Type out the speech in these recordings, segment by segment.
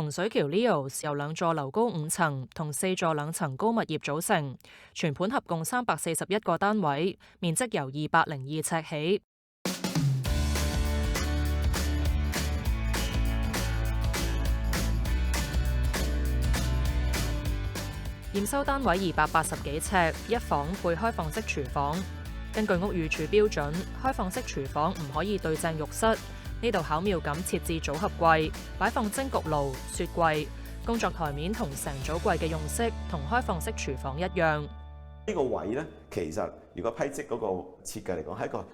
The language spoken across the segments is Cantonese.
洪水橋 Leos 由2座樓高5層同4座2層高物業組成，全盤合共341個單位，面積由202尺起。驗收單位280幾尺，一房配開放式廚房。根據屋宇署標準，開放式廚房唔可以對正浴室。呢度巧妙咁設置組合櫃，擺放蒸焗爐、雪櫃、工作台面同成組櫃嘅用色同開放式廚房一樣。呢個位咧，其實如果批積嗰個設計嚟講，係一個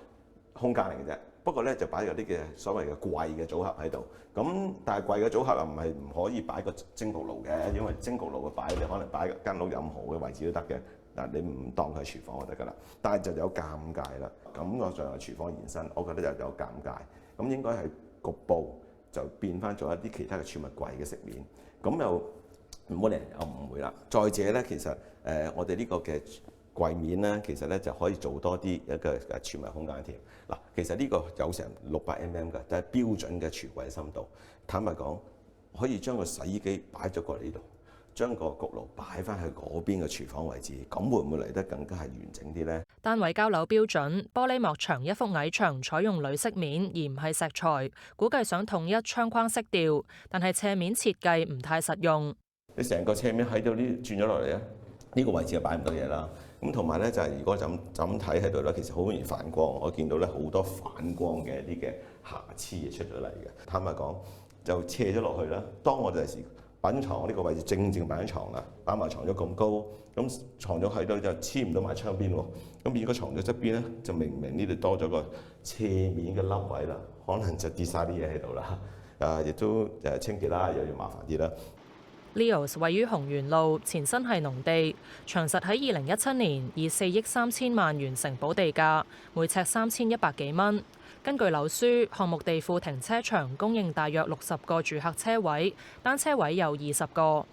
空間嚟嘅啫。不過咧就擺咗啲嘅所謂嘅櫃嘅組合喺度。咁但係櫃嘅組合又唔可以擺個蒸焗爐嘅，因為蒸焗爐嘅擺你可能擺間屋任何嘅位置都得嘅。嗱，你唔當佢係廚房就得㗎啦。但係就有尷尬啦，感覺上係廚房延伸，我覺得就有尷尬。咁應該係局部就變翻做一啲其他嘅儲物櫃嘅食面，咁又唔好令人有誤會啦。再者咧，其實我哋呢個嘅櫃面咧，其實咧就可以做多啲一個儲物空間添。嗱，其實呢個有成600mm 嘅，就係標準嘅櫥櫃深度。坦白講，可以將個洗衣機擺咗過嚟呢度，將個焗爐擺翻去嗰邊嘅廚房位置，咁會唔會嚟得更加係完整啲呢？單位交樓標準，玻璃幕牆一幅矮牆採用鋁飾面而唔係石材，估計想統一窗框色調，但係斜面設計唔太實用。你成個斜面喺度呢轉咗落嚟咧，呢個位置就擺唔到嘢啦。咁同埋咧就係如果就咁睇喺度咧，其實好容易反光。我見到咧好多反光嘅一啲嘅瑕疵出咗嚟嘅。坦白講，就斜咗落去啦。當我哋時擺張牀呢個位置正擺張牀啦，擺埋床咗咁高，咁床咗喺度就黐唔到埋窗邊喎。咁如果床咗側邊咧，就明呢度多咗個斜面嘅凹位啦，可能就跌晒啲嘢喺度啦。亦都清潔啦，又要麻煩啲啦。Leos 位於鴻源路，前身係農地，長實喺2017年以4億3千萬完成補地價，每尺3100幾蚊。根據樓書，項目地庫停車場供應大約60個住客車位，單車位有20個。